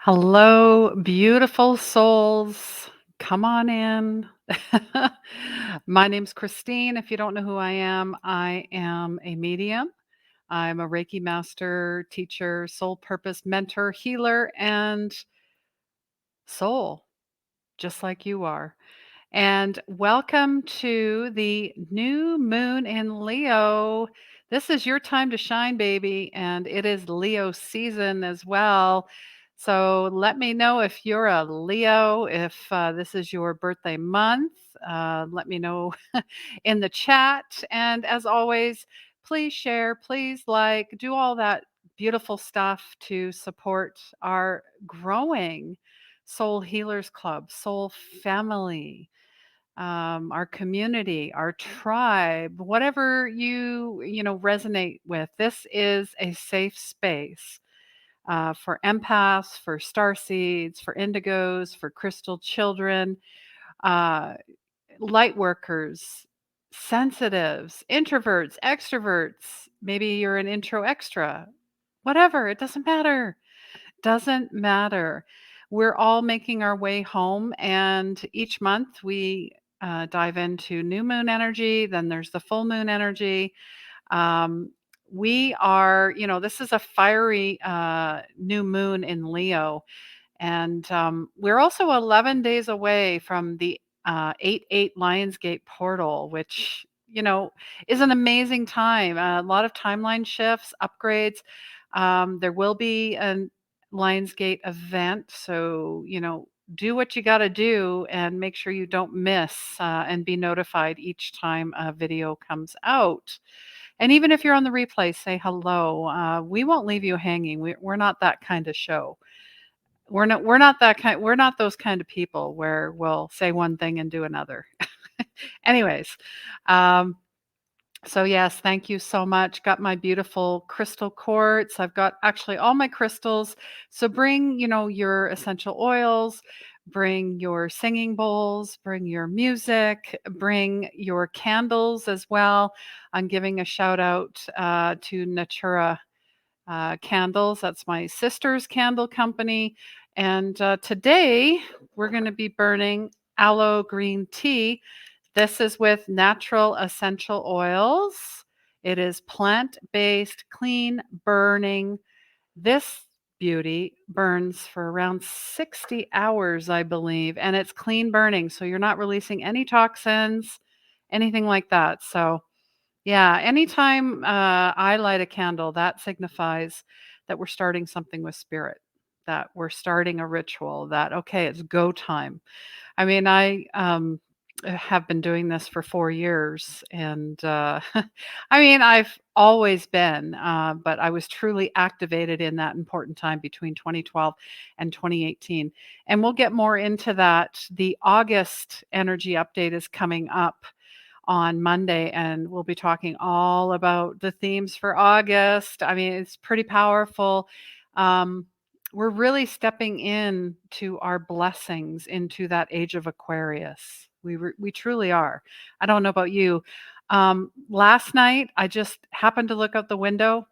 Hello, beautiful souls. Come on in. My name's Christine. If you don't know who I am a medium. I'm a Reiki master, teacher, soul purpose mentor, healer, and soul, just like you are. And welcome to the new moon in Leo. This is your time to shine, baby. And it is Leo season as well. So let me know if you're a Leo, if this is your birthday month. Let me know in the chat. And as always, please share, please like, do all that beautiful stuff to support our growing Soul Healers Club, Soul Family, our community, our tribe, whatever you resonate with. This is a safe space for empaths, for star seeds, for indigos, for crystal children, uh, light workers, sensitives, introverts, extroverts. Maybe you're an intro extra. Whatever, it doesn't matter. Doesn't matter. We're all making our way home, and each month we dive into new moon energy. Then there's the full moon energy. Um, we are, this is a fiery new moon in Leo, and we're also 11 days away from the 8-8 Lionsgate portal, which, is an amazing time. A lot of timeline shifts, upgrades. There will be a Lionsgate event. So, do what you got to do and make sure you don't miss and be notified each time a video comes out. And even if you're on the replay, say hello. We won't leave you hanging. We're not that kind of show. We're not those kind of people where we'll say one thing and do another. Anyways, um, so yes, thank you so much. Got my beautiful crystal quartz. I've got actually all my crystals. So bring, your essential oils, bring your singing bowls, bring your music, bring your candles as well. I'm giving a shout out to Natura candles. That's my sister's candle company. And today we're going to be burning aloe green tea. This is with natural essential oils. It is plant based, clean burning. This beauty burns for around 60 hours, I believe, and it's clean burning. So you're not releasing any toxins, anything like that. So yeah, anytime I light a candle, that signifies that we're starting something with spirit, that we're starting a ritual, that, okay, it's go time. I mean, I have been doing this for 4 years. And I mean, I've always been, but I was truly activated in that important time between 2012 and 2018. And we'll get more into that. The August energy update is coming up on Monday, and we'll be talking all about the themes for August. I mean, it's pretty powerful. Um, we're really stepping in to our blessings into that age of Aquarius. We truly are. I don't know about you. Last night, I just happened to look out the window.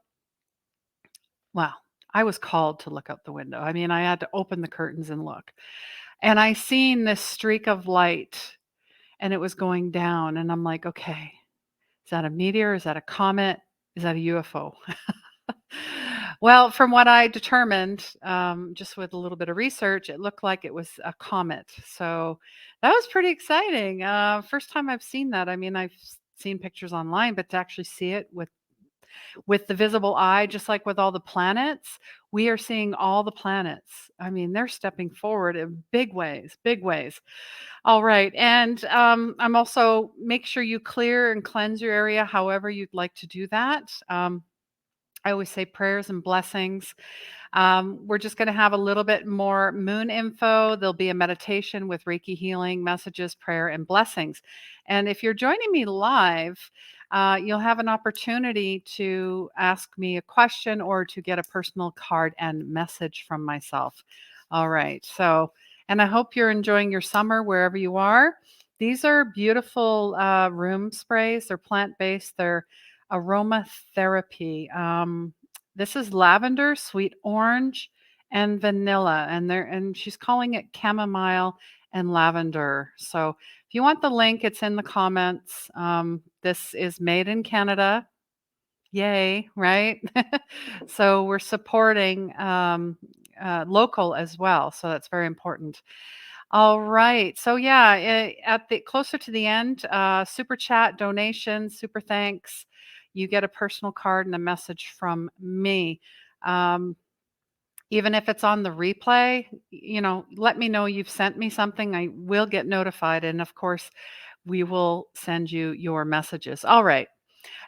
Well, I was called to look out the window. I mean, I had to open the curtains and look. And I seen this streak of light and it was going down. And I'm like, okay, is that a meteor? Is that a comet? Is that a UFO? Well, from what I determined, just with a little bit of research, it looked like it was a comet. So that was pretty exciting. First time I've seen that. I mean, I've seen pictures online, but to actually see it with the visible eye, just like with all the planets, we are seeing all the planets. I mean, they're stepping forward in big ways, big ways. All right. And I'm also make sure you clear and cleanse your area however you'd like to do that. I always say prayers and blessings. We're just going to have a little bit more moon info. There'll be a meditation with Reiki healing, messages, prayer, and blessings. And if you're joining me live, you'll have an opportunity to ask me a question or to get a personal card and message from myself. All right. So, and I hope you're enjoying your summer wherever you are. These are beautiful room sprays. They're plant based. They're aromatherapy. This is lavender, sweet orange, and vanilla, and she's calling it chamomile and lavender. So if you want the link, it's in the comments. This is made in Canada. Yay, right? So we're supporting local as well. So that's very important. All right. So yeah, at the closer to the end, super chat, donation, super thanks. You get a personal card and a message from me. Um, Even if it's on the replay, let me know you've sent me something. I will get notified. And of course, we will send you your messages. All right.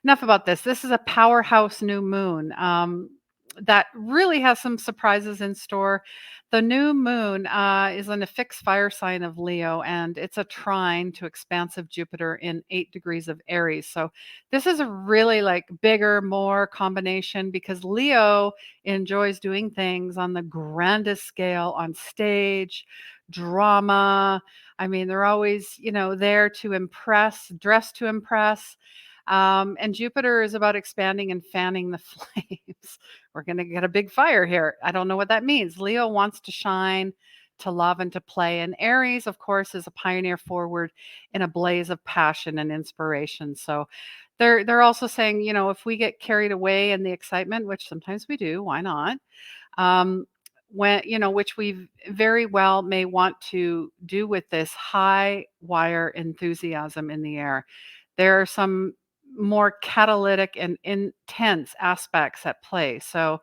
Enough about this. This is a powerhouse new moon that really has some surprises in store. The new moon is in a fixed fire sign of Leo, and it's a trine to expansive Jupiter in 8 degrees of Aries. So this is a really like bigger, more combination because Leo enjoys doing things on the grandest scale on stage, drama. I mean, they're always, there to impress, dressed to impress. And Jupiter is about expanding and fanning the flames. We're going to get a big fire here. I don't know what that means. Leo wants to shine, to love, and to play. And Aries, of course, is a pioneer forward in a blaze of passion and inspiration. So they're also saying, if we get carried away in the excitement, which sometimes we do, why not? Um, which we very well may want to do with this high wire enthusiasm in the air. There are some more catalytic and intense aspects at play. So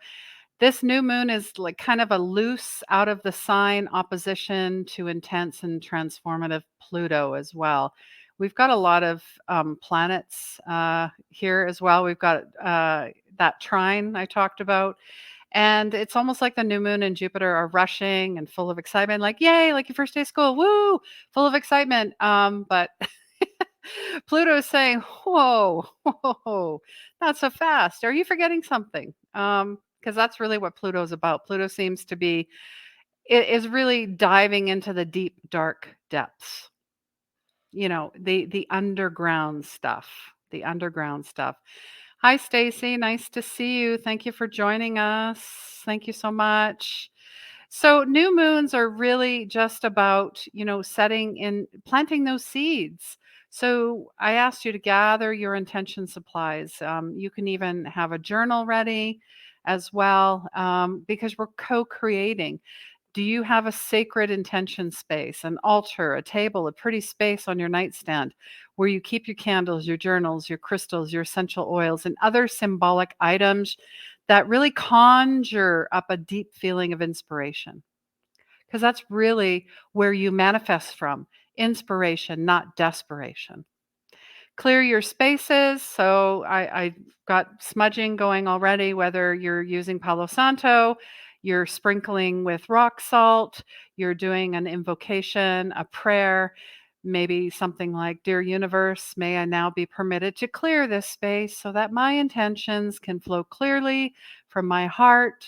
this new moon is like kind of a loose out of the sign opposition to intense and transformative Pluto as well. We've got a lot of planets here as well. We've got that trine I talked about. And it's almost like the new moon and Jupiter are rushing and full of excitement, like, yay, like your first day of school, woo, full of excitement. But Pluto is saying, whoa, whoa, not so fast. Are you forgetting something? Because that's really what Pluto's about. Pluto seems to be, it is really diving into the deep, dark depths, the underground stuff, the underground stuff. Hi, Stacy. Nice to see you. Thank you for joining us. Thank you so much. So new moons are really just about, setting in planting those seeds. So I asked you to gather your intention supplies. You can even have a journal ready as well, because we're co-creating. Do you have a sacred intention space, an altar, a table, a pretty space on your nightstand where you keep your candles, your journals, your crystals, your essential oils, and other symbolic items that really conjure up a deep feeling of inspiration? Because that's really where you manifest from, inspiration, not desperation. Clear your spaces. So I got smudging going already, whether you're using Palo Santo, you're sprinkling with rock salt, you're doing an invocation, a prayer, maybe something like, Dear Universe, may I now be permitted to clear this space so that my intentions can flow clearly from my heart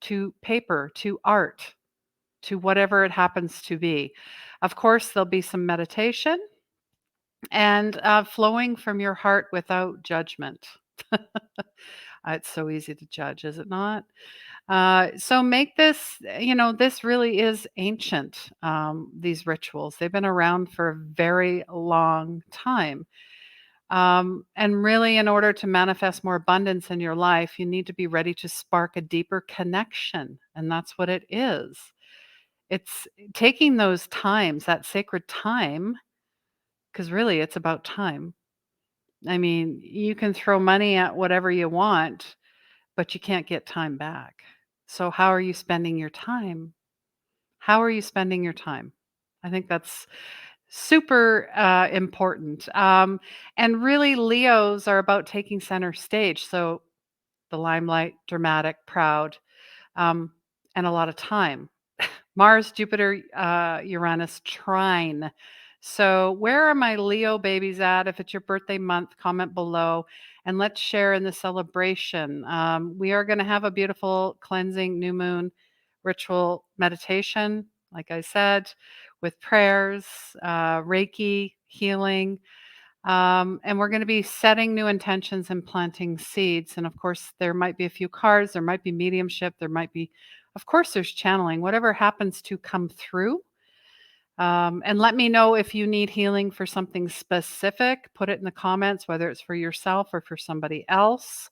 to paper, to art, to whatever it happens to be. Of course, there'll be some meditation and flowing from your heart without judgment. It's so easy to judge, is it not? So make this, this really is ancient, these rituals. They've been around for a very long time. And really, in order to manifest more abundance in your life, you need to be ready to spark a deeper connection. And that's what it is. It's taking those times, that sacred time, because really it's about time. I mean, you can throw money at whatever you want, but you can't get time back. So, how are you spending your time? How are you spending your time? I think that's super important. And really, Leos are about taking center stage. So, the limelight, dramatic, proud, um, and a lot of time. Mars, Jupiter, Uranus trine. So, where are my Leo babies at? If it's your birthday month, comment below and let's share in the celebration. We are going to have a beautiful cleansing new moon ritual meditation, like I said, with prayers, Reiki, healing. And we're going to be setting new intentions and planting seeds. And of course, there might be a few cards, there might be mediumship, there might be, of course, there's channeling, whatever happens to come through. And let me know if you need healing for something specific. Put it in the comments, whether it's for yourself or for somebody else,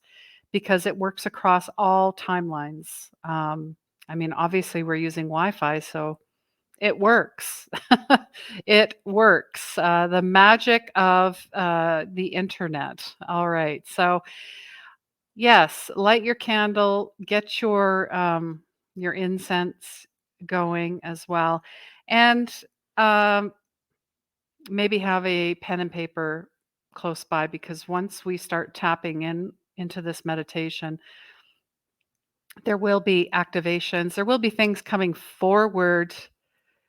because it works across all timelines. I mean, obviously, we're using Wi Fi, so it works. It works. The magic of the internet. All right. So, yes, light your candle, get your incense going as well. And um, maybe have a pen and paper close by, because once we start tapping into this meditation, there will be activations, there will be things coming forward,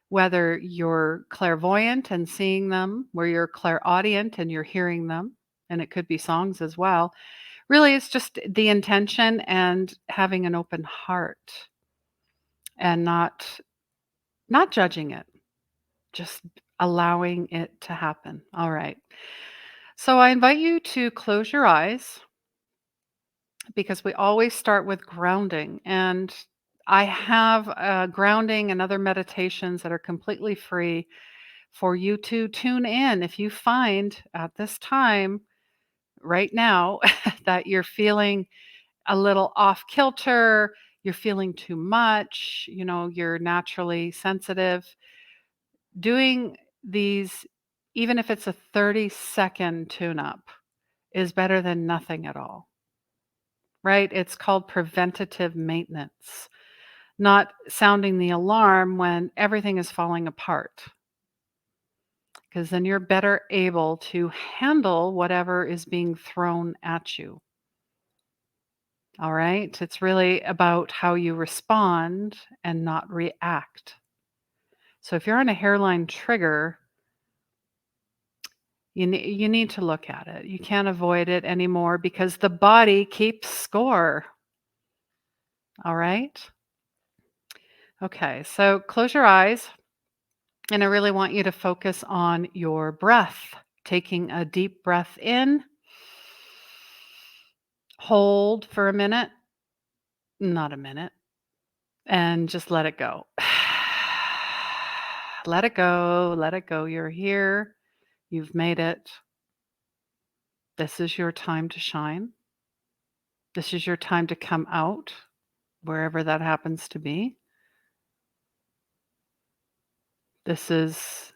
whether you're clairvoyant and seeing them, where you're clairaudient and you're hearing them, and it could be songs as well. Really, it's just the intention and having an open heart and not judging it, just allowing it to happen. All right. So I invite you to close your eyes, because we always start with grounding. And I have grounding and other meditations that are completely free for you to tune in. If you find at this time, right now, that you're feeling a little off kilter, you're feeling too much, you're naturally sensitive, doing these, even if it's a 30-second tune up, is better than nothing at all. Right? It's called preventative maintenance, not sounding the alarm when everything is falling apart, because then you're better able to handle whatever is being thrown at you. All right? It's really about how you respond and not react. So if you're on a hairline trigger, you need to look at it. You can't avoid it anymore, because the body keeps score. All right? Okay, so close your eyes. And I really want you to focus on your breath, taking a deep breath in, hold for a minute, not a minute, and just let it go. Let it go, let it go. You're here, you've made it. This is your time to shine. This is your time to come out, wherever that happens to be. This is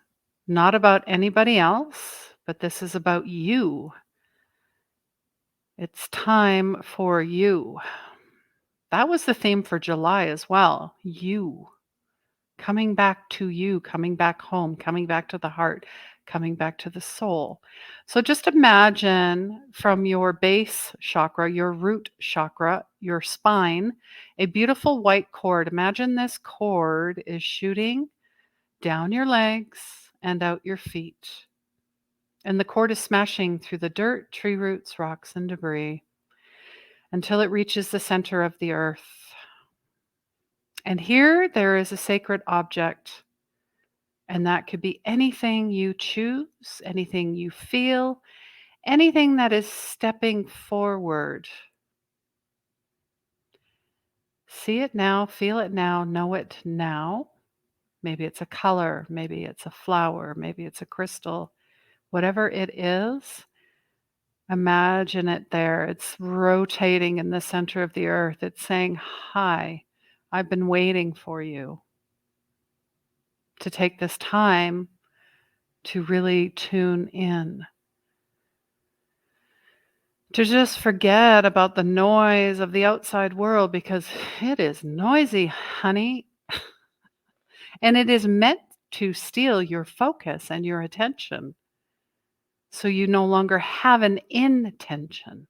not about anybody else, but this is about you. It's time for you. That was the theme for July as well. You. Coming back to you, coming back home, coming back to the heart, coming back to the soul. So just imagine from your base chakra, your root chakra, your spine, a beautiful white cord. Imagine this cord is shooting down your legs and out your feet. And the cord is smashing through the dirt, tree roots, rocks, and debris until it reaches the center of the earth. And here there is a sacred object, and that could be anything you choose, anything you feel, anything that is stepping forward. See it now, feel it now, know it now. Maybe it's a color, maybe it's a flower, maybe it's a crystal. Whatever it is, imagine it there. It's rotating in the center of the earth. It's saying, "Hi, I've been waiting for you to take this time to really tune in, to just forget about the noise of the outside world, because it is noisy, honey, and it is meant to steal your focus and your attention. So you no longer have an intention.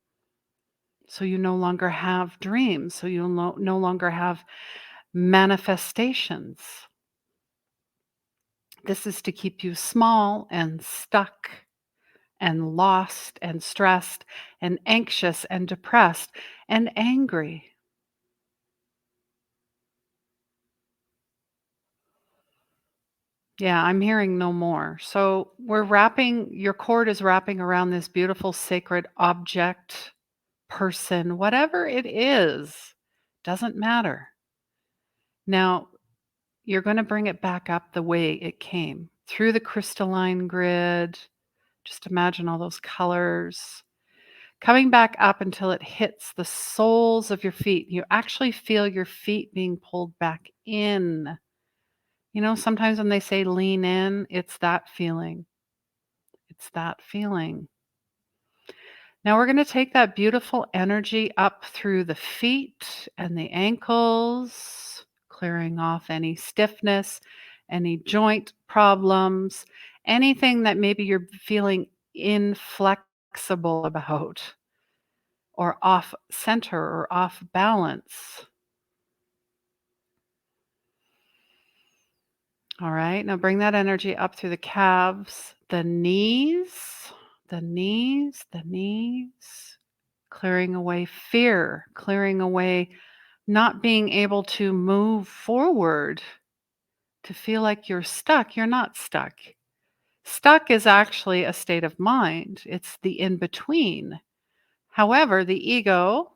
So you no longer have dreams. So you'll no longer have manifestations. This is to keep you small and stuck and lost and stressed and anxious and depressed and angry. Yeah, I'm hearing no more. So we're wrapping, your cord is wrapping around this beautiful sacred object, person, whatever it is, doesn't matter. Now, you're going to bring it back up the way it came through the crystalline grid. Just imagine all those colors coming back up until it hits the soles of your feet. You actually feel your feet being pulled back in. You know, sometimes when they say lean in, it's that feeling. It's that feeling. Now we're going to take that beautiful energy up through the feet and the ankles, clearing off any stiffness, any joint problems, anything that maybe you're feeling inflexible about or off center or off balance. All right, now bring that energy up through the calves, the knees, clearing away fear, clearing away not being able to move forward, to feel like you're stuck. You're not stuck. Stuck is actually a state of mind, it's the in between. However, the ego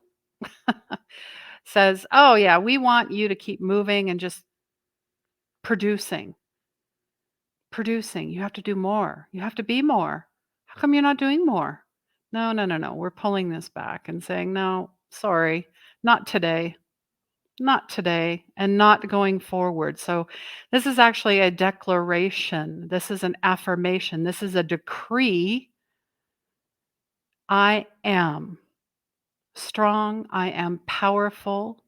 says, oh, yeah, we want you to keep moving and just producing. Producing. You have to do more. You have to be more. How come you're not doing more? No, no, no, no. We're pulling this back and saying, no, sorry, not today. Not today, and not going forward. So, this is actually a declaration. This is an affirmation. This is a decree. I am strong. I am powerful.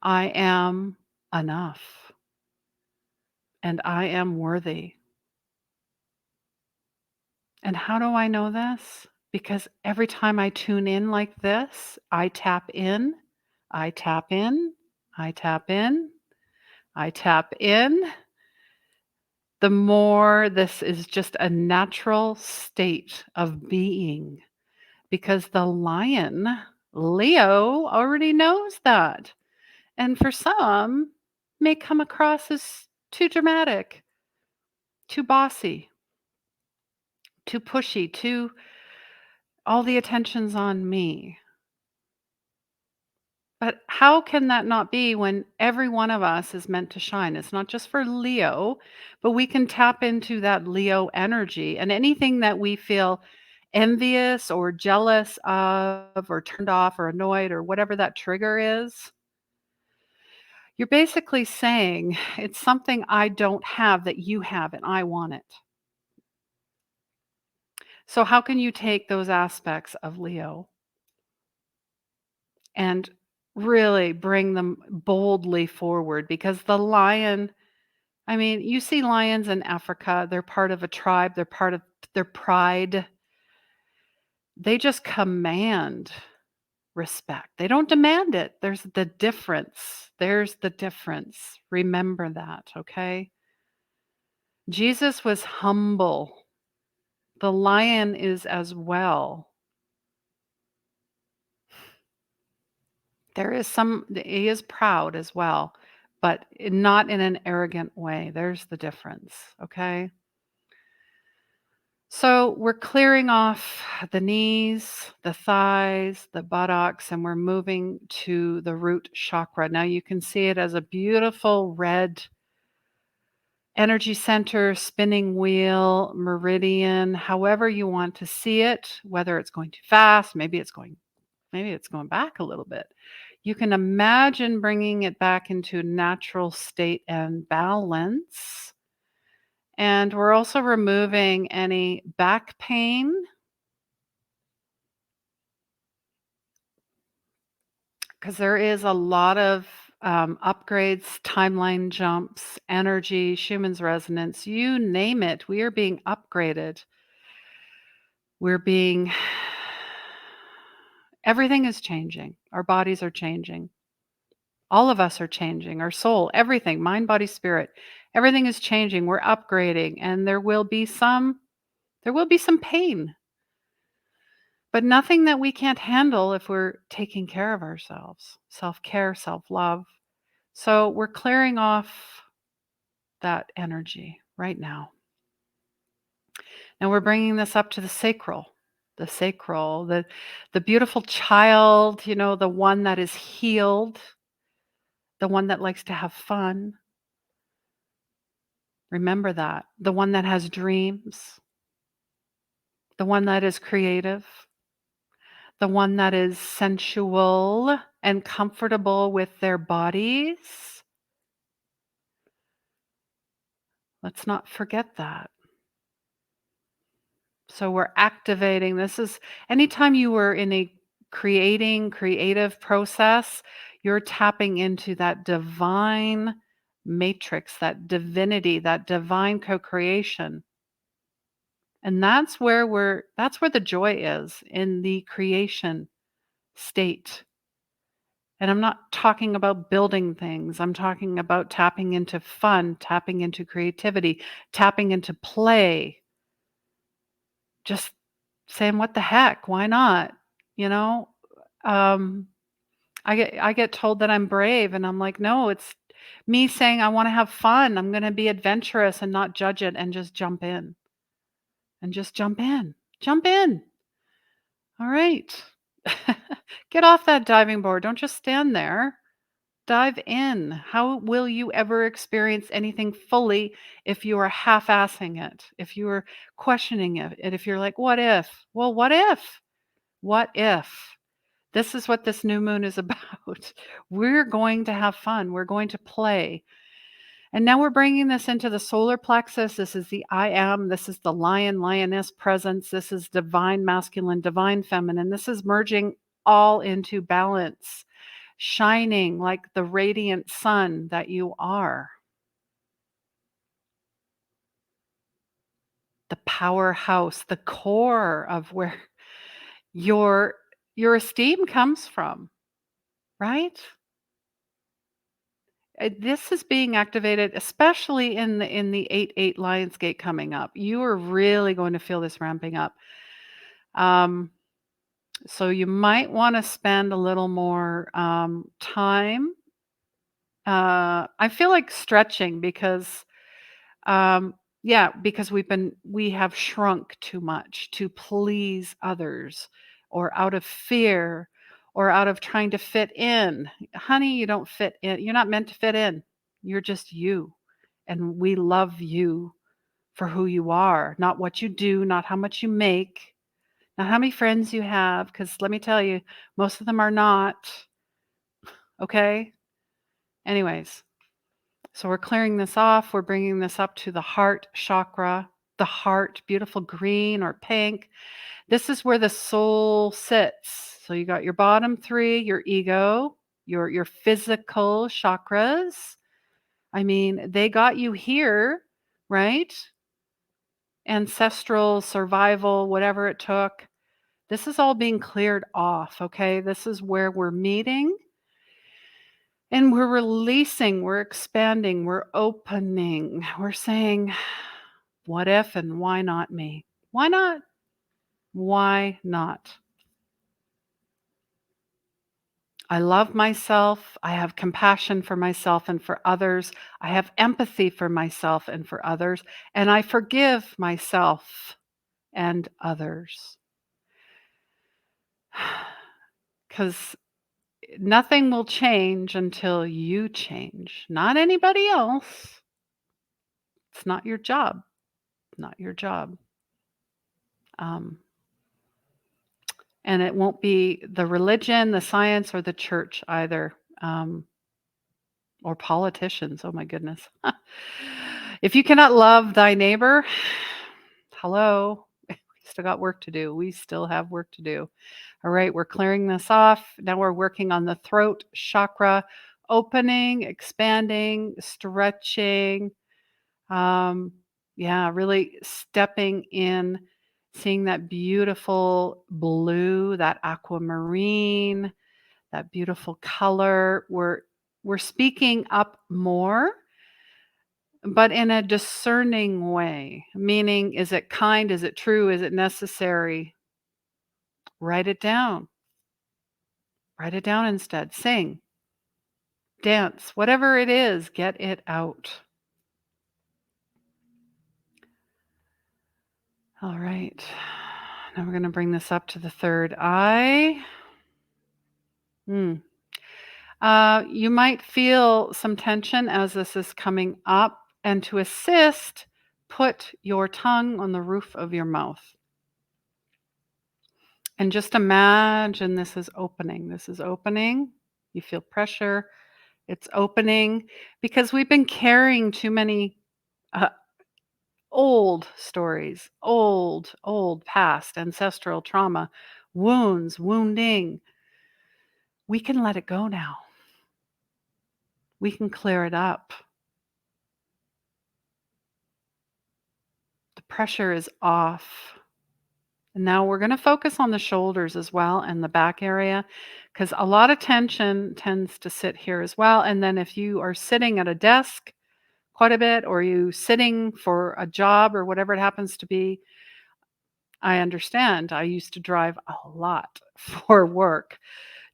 I am enough. And I am worthy. And how do I know this? Because every time I tune in like this, I tap in, I tap in, I tap in, I tap in. The more this is just a natural state of being, because the lion, Leo, already knows that. And for some, may come across as too dramatic, too bossy, too pushy, too all the attention's on me. But how can that not be when every one of us is meant to shine? It's not just for Leo, but we can tap into that Leo energy, and anything that we feel envious or jealous of or turned off or annoyed or whatever that trigger is, you're basically saying it's something I don't have that you have and I want it. So how can you take those aspects of Leo and really bring them boldly forward? Because the lion, I mean, you see lions in Africa, they're part of a tribe, they're part of their pride. They just command respect. They don't demand it. There's the difference. There's the difference. Remember that, okay? Jesus was humble. The lion is as well. He is proud as well, but not in an arrogant way. There's the difference, okay? So we're clearing off the knees, the thighs, the buttocks, and we're moving to the root chakra. Now you can see it as a beautiful red energy center, spinning wheel, meridian, however you want to see it, whether it's going too fast, maybe it's going back a little bit. You can imagine bringing it back into natural state and balance. And we're also removing any back pain, because there is a lot of upgrades, timeline jumps, energy, Schumann's resonance, you name it. We are being upgraded. We're being, everything is changing. Our bodies are changing. All of us are changing. Our soul, everything, mind, body, spirit, everything is changing. We're upgrading, and there will be some pain, but nothing that we can't handle if we're taking care of ourselves. Self-care, self-love. So we're clearing off that energy right now. Now we're bringing this up to the sacral, the beautiful child, the one that is healed, the one that likes to have fun. Remember that. The one that has dreams, the one that is creative, the one that is sensual and comfortable with their bodies. Let's not forget that. So we're activating. This is anytime you were in a creative process, you're tapping into that divine matrix, that divinity, that divine co-creation. And that's where the joy is, in the creation state. And I'm not talking about building things. I'm talking about tapping into fun, tapping into creativity, tapping into play. Just saying, "What the heck? Why not?" You know? Um, I get told that I'm brave, and I'm like, "No, it's me saying I wanna have fun. I'm gonna be adventurous and not judge it and just jump in. And just jump in. Jump in. All right. Get off that diving board. Don't just stand there. Dive in. How will you ever experience anything fully if you are half-assing it? If you are questioning it, and if you're like, "What if?" Well, what if? What if? This is what this new moon is about. We're going to have fun. We're going to play. And now we're bringing this into the solar plexus. This is the I am. This is the lion, lioness presence. This is divine masculine, divine feminine. This is merging all into balance, shining like the radiant sun that you are. The powerhouse, the core of where your esteem comes from, right? This is being activated, especially in the 8-8 Lionsgate coming up. You are really going to feel this ramping up. Um, so you might want to spend a little more time. I feel like stretching because yeah, because we have shrunk too much to please others, or out of fear, or out of trying to fit in. Honey, you don't fit in. You're not meant to fit in. You're just you. And we love you for who you are, not what you do, not how much you make, not how many friends you have, because let me tell you, most of them are not. Okay? Anyways, so we're clearing this off. We're bringing this up to the heart chakra, the heart, beautiful green or pink. This is where the soul sits. So you got your bottom three, your ego, your physical chakras. I mean, they got you here, right? Ancestral survival, whatever it took. This is all being cleared off, okay? This is where we're meeting. And we're releasing, we're expanding, we're opening. We're saying, what if and why not me? Why not? Why not? I love myself. I have compassion for myself and for others. I have empathy for myself and for others. And I forgive myself and others. Because nothing will change until you change, not anybody else. It's not your job. Not your job. Um, and it won't be the religion, the science, or the church either, or politicians. Oh my goodness. If you cannot love thy neighbor, hello, we still got work to do. We still have work to do. All right, we're clearing this off. Now we're working on the throat chakra, opening, expanding, stretching. Yeah, really stepping in, seeing that beautiful blue, that aquamarine, that beautiful color. We're speaking up more, but in a discerning way. Meaning, is it kind? Is it true? Is it necessary? Write it down. Write it down instead. Sing, dance, whatever it is, get it out. All right. Now we're going to bring this up to the third eye. Mm. You might feel some tension as this is coming up. And to assist, put your tongue on the roof of your mouth. And just imagine this is opening. This is opening. You feel pressure. It's opening because we've been carrying too many uh, old stories, old past, ancestral trauma, wounds, wounding. We can let it go now. We can clear it up. The pressure is off. And now we're going to focus on the shoulders as well and the back area because a lot of tension tends to sit here as well. And then if you are sitting at a desk quite a bit or you sitting for a job or whatever it happens to be, I understand. I used to drive a lot for work,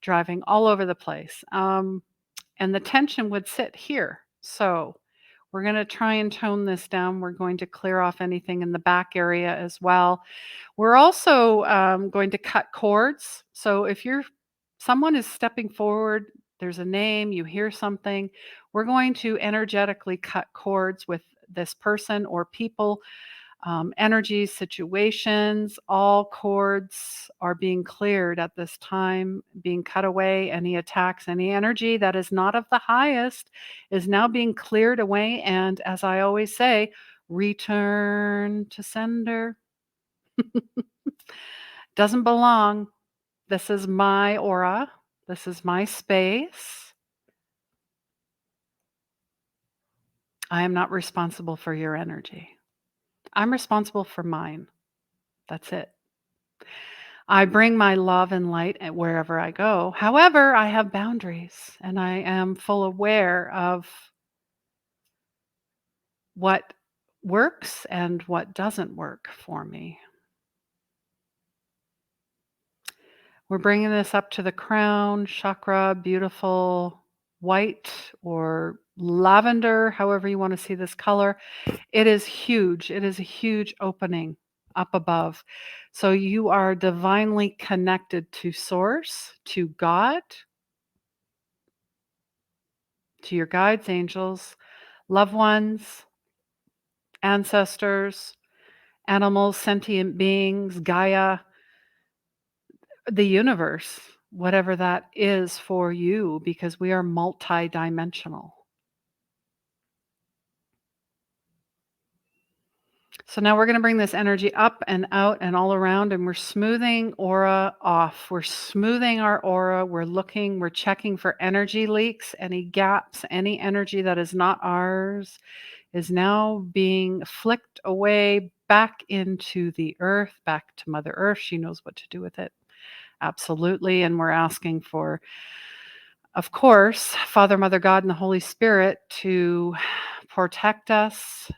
driving all over the place. And the tension would sit here. So we're going to try and tone this down. We're going to clear off anything in the back area as well. We're also going to cut cords. So if someone is stepping forward, there's a name, you hear something, we're going to energetically cut cords with this person or people, energies, situations. All cords are being cleared at this time, being cut away. Any attacks, any energy that is not of the highest is now being cleared away. And as I always say, return to sender. Doesn't belong. This is my aura. This is my space. I am not responsible for your energy. I'm responsible for mine. That's it. I bring my love and light wherever I go. However, I have boundaries and I am full aware of what works and what doesn't work for me. We're bringing this up to the crown chakra, beautiful white or lavender, however you want to see this color. It is huge. It is a huge opening up above. So you are divinely connected to source, to God, to your guides, angels, loved ones, ancestors, animals, sentient beings, Gaia, the universe, whatever that is for you, because we are multidimensional. So now we're going to bring this energy up and out and all around, and we're smoothing aura off. We're smoothing our aura. We're checking for energy leaks, any gaps, any energy that is not ours is now being flicked away back into the earth, back to Mother Earth. She knows what to do with it. Absolutely. And we're asking for, of course, Father, Mother, God, and the Holy Spirit to protect us,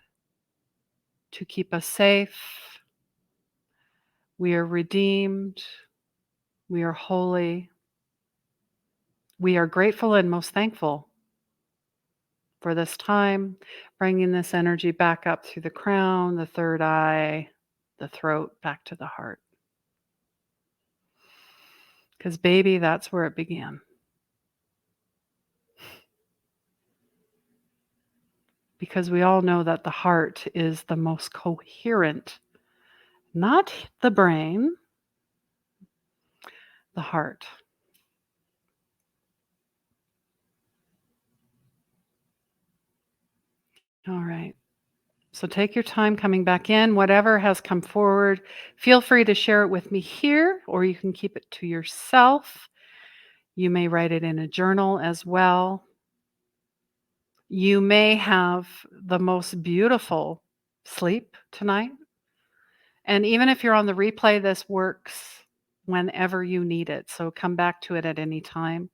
to keep us safe. We are redeemed. We are holy. We are grateful and most thankful for this time, bringing this energy back up through the crown, the third eye, the throat, back to the heart. Because, baby, that's where it began. Because we all know that the heart is the most coherent, not the brain, the heart. All right. So take your time coming back in. Whatever has come forward, feel free to share it with me here, or you can keep it to yourself. You may write it in a journal as well. You may have the most beautiful sleep tonight. And even if you're on the replay, this works whenever you need it. So come back to it at any time.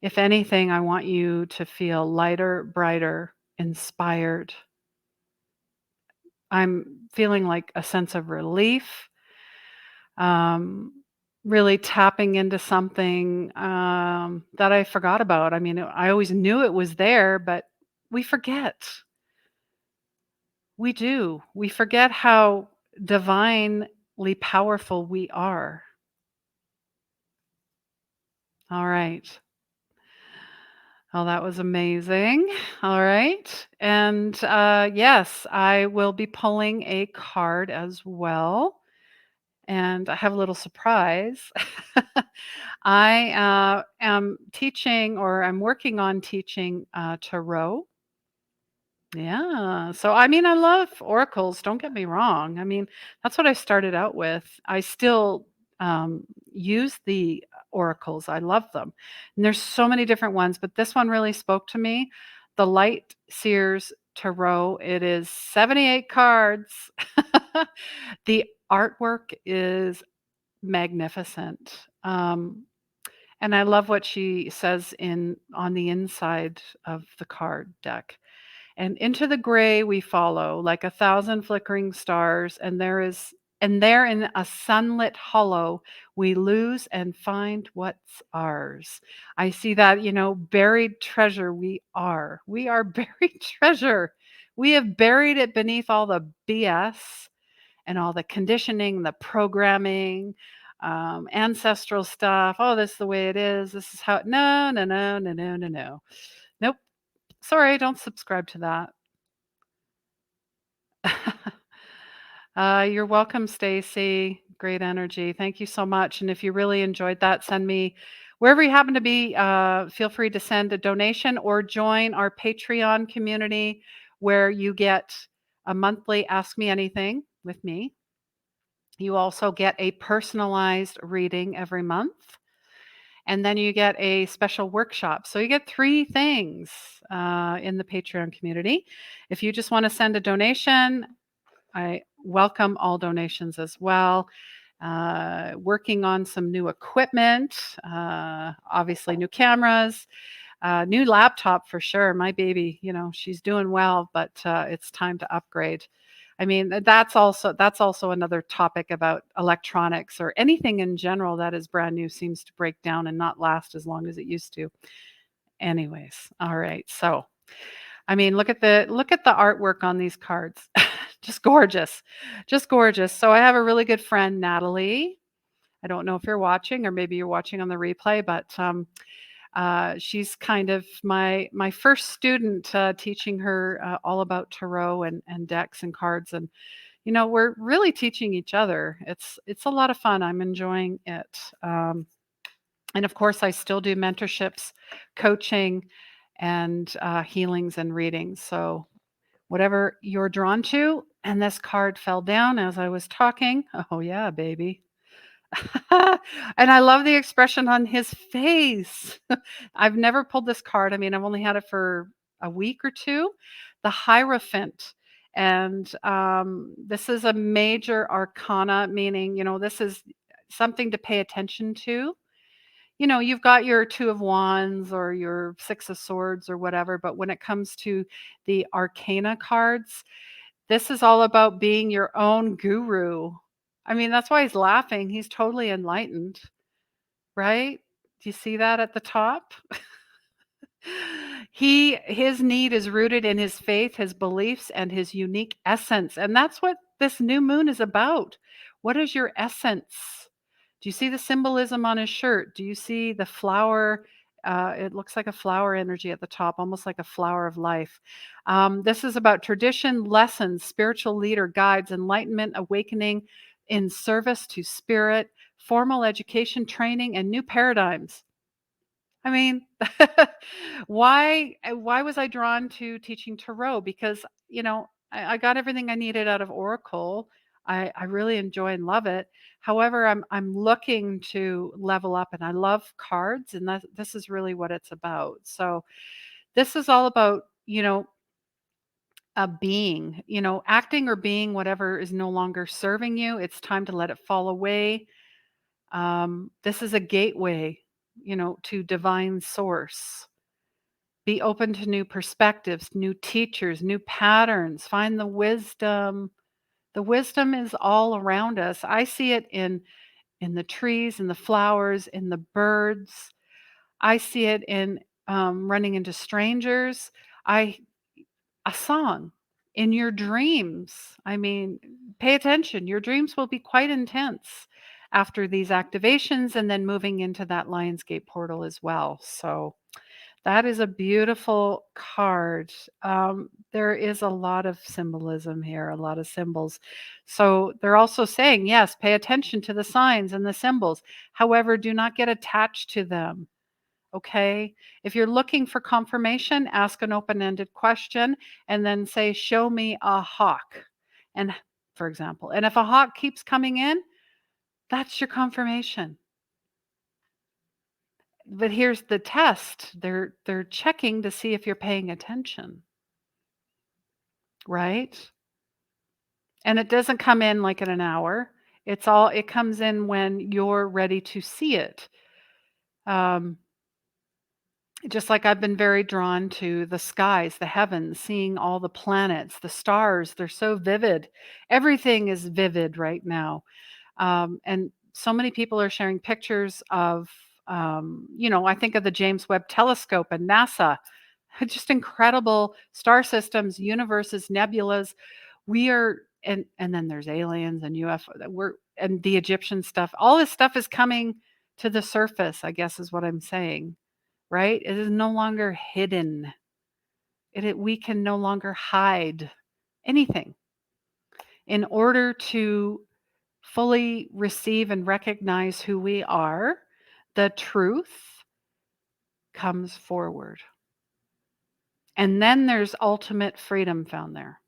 If anything, I want you to feel lighter, brighter, inspired. I'm feeling like a sense of relief, um, really tapping into something that I forgot about. I mean, I always knew it was there, but we forget. We do. We forget how divinely powerful we are. All right. Oh, that was amazing. All right. And yes, I will be pulling a card as well. And I have a little surprise. I am teaching, or I'm working on teaching tarot. Yeah. So, I mean, I love oracles, don't get me wrong. I mean, that's what I started out with. I still use the oracles, I love them. And there's so many different ones, but this one really spoke to me. The Light Seers Tarot. It is 78 cards. The artwork is magnificent. And I love what she says in on the inside of the card deck. And into the gray we follow, like a thousand flickering stars, and there in a sunlit hollow, we lose and find what's ours. I see that, buried treasure we are. We are buried treasure. We have buried it beneath all the BS and all the conditioning, the programming, ancestral stuff. Oh, this is the way it is. This is how. No, no, no, no, no, no, no. Nope. Sorry, don't subscribe to that. You're welcome, Stacy. Great energy. Thank you so much. And if you really enjoyed that, send me wherever you happen to be. Feel free to send a donation or join our Patreon community where you get a monthly Ask Me Anything with me. You also get a personalized reading every month. And then you get a special workshop. So you get three things in the Patreon community. If you just want to send a donation, I welcome all donations as well. Working on some new equipment, obviously new cameras, new laptop for sure. My baby, she's doing well, but it's time to upgrade. I mean, that's also another topic about electronics or anything in general that is brand new seems to break down and not last as long as it used to. Anyways, all right. So, I mean, look at the artwork on these cards. Just gorgeous. Just gorgeous. So I have a really good friend, Natalie. I don't know if you're watching or maybe you're watching on the replay, but she's kind of my first student, teaching her all about tarot and decks and cards, and we're really teaching each other. It's a lot of fun. I'm enjoying it, and of course, I still do mentorships, coaching, and healings and readings. So whatever you're drawn to, and this card fell down as I was talking. Oh yeah, baby. And I love the expression on his face. I've never pulled this card. I mean, I've only had it for a week or two. The Hierophant. And this is a major arcana, meaning, this is something to pay attention to. You've got your Two of Wands or your Six of Swords or whatever, but when it comes to the arcana cards, this is all about being your own guru. I mean, that's why he's laughing. He's totally enlightened, right? Do you see that at the top? His need is rooted in his faith, his beliefs, and his unique essence. And that's what this new moon is about. What is your essence? Do you see the symbolism on his shirt? Do you see the flower? It looks like a flower energy at the top, almost like a flower of life. This is about tradition, lessons, spiritual leader, guides, enlightenment, awakening in service to spirit, formal education, training, and new paradigms. I mean, why was I drawn to teaching tarot? Because, I got everything I needed out of Oracle. I really enjoy and love it. However, I'm looking to level up, and I love cards, and this is really what it's about. So this is all about, a being, acting or being whatever is no longer serving you. It's time to let it fall away. This is a gateway, to divine source. Be open to new perspectives, new teachers, new patterns. Find the wisdom. The wisdom is all around us. I see it in the trees, in the flowers, in the birds. I see it in running into strangers. I A song in your dreams. I mean, pay attention. Your dreams will be quite intense after these activations and then moving into that Lionsgate portal as well. So that is a beautiful card. There is a lot of symbolism here, a lot of symbols. So they're also saying, yes, pay attention to the signs and the symbols. However, do not get attached to them. Okay. If you're looking for confirmation, ask an open ended question and then say, show me a hawk. And for example, and if a hawk keeps coming in, that's your confirmation. But here's the test. They're checking to see if you're paying attention, right? And it doesn't come in like in an hour. It comes in when you're ready to see it. Just like I've been very drawn to the skies, the heavens, seeing all the planets, the stars, they're so vivid. Everything is vivid right now. And so many people are sharing pictures of, I think of the James Webb Telescope and NASA, just incredible star systems, universes, nebulas. We are, and then there's aliens and UFO. And the Egyptian stuff. All this stuff is coming to the surface, I guess is what I'm saying, right? It is no longer hidden. We can no longer hide anything. In order to fully receive and recognize who we are, the truth comes forward. And then there's ultimate freedom found there.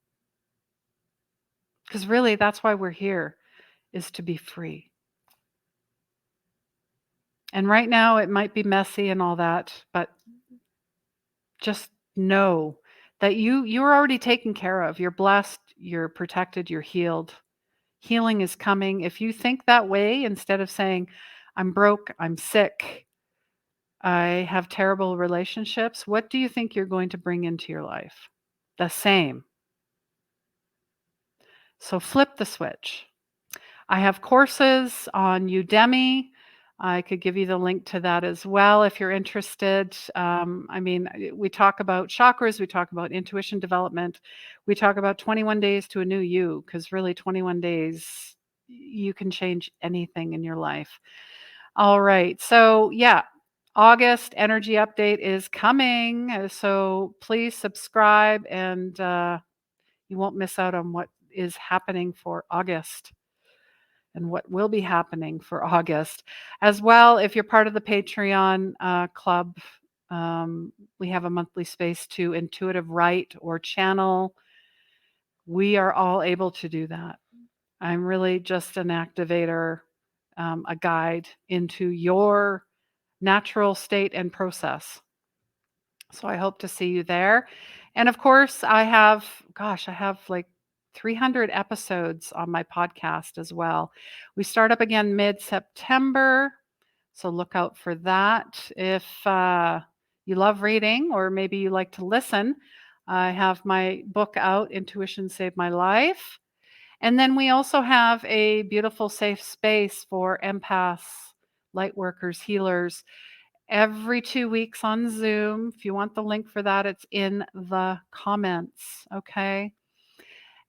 Because really, that's why we're here, is to be free. And right now, it might be messy and all that, but just know that you're already taken care of. You're blessed, you're protected, you're healed. Healing is coming. If you think that way, instead of saying, I'm broke, I'm sick, I have terrible relationships, what do you think you're going to bring into your life? The same. So flip the switch. I have courses on Udemy. I could give you the link to that as well if you're interested. We talk about chakras, we talk about intuition development, we talk about 21 days to a new you, because really 21 days, you can change anything in your life. All right. So, yeah, August energy update is coming. So please subscribe and you won't miss out on what is happening for August and what will be happening for August. As well, if you're part of the Patreon club, we have a monthly space to intuitive write or channel. We are all able to do that. I'm really just an activator, a guide into your natural state and process. So I hope to see you there. And of course, I have like 300 episodes on my podcast as well. We start up again mid-September, so look out for that. If you love reading or maybe you like to listen, I have my book out, Intuition Saved My Life. And then we also have a beautiful safe space for empaths, light workers, healers, every 2 weeks on Zoom. If you want the link for that, it's in the comments. Okay.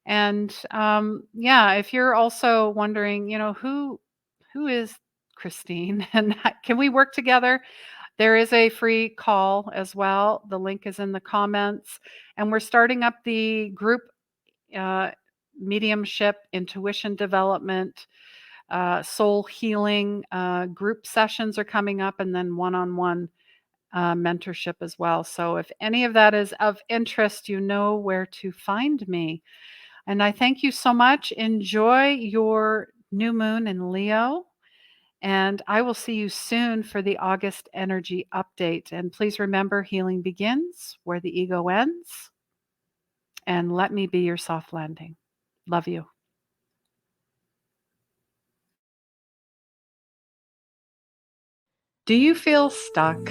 And if you're also wondering, who is Christine and can we work together? There is a free call as well. The link is in the comments. And we're starting up the group mediumship, intuition development, soul healing group sessions are coming up, and then one-on-one mentorship as well. So if any of that is of interest, you know where to find me. And I thank you so much. Enjoy your new moon in Leo. And I will see you soon for the August energy update. And please remember, healing begins where the ego ends. And let me be your soft landing. Love you. Do you feel stuck?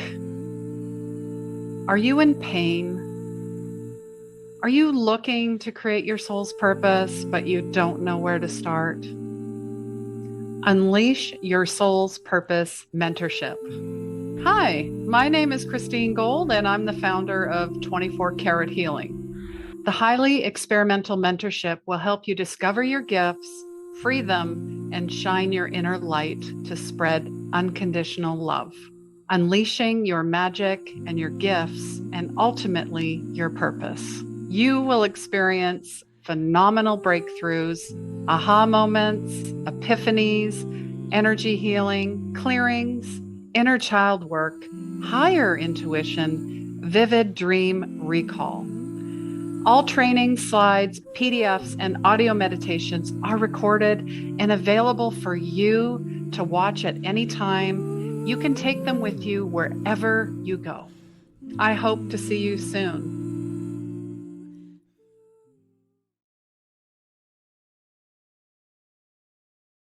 Are you in pain? Are you looking to create your soul's purpose, but you don't know where to start? Unleash Your Soul's Purpose Mentorship. Hi, my name is Christine Gold, and I'm the founder of 24 Karat Healing. The highly experimental mentorship will help you discover your gifts, free them, and shine your inner light to spread unconditional love, unleashing your magic and your gifts, and ultimately your purpose. You will experience phenomenal breakthroughs, aha moments, epiphanies, energy healing, clearings, inner child work, higher intuition, vivid dream recall. All training slides, PDFs, and audio meditations are recorded and available for you to watch at any time. You can take them with you wherever you go. I hope to see you soon.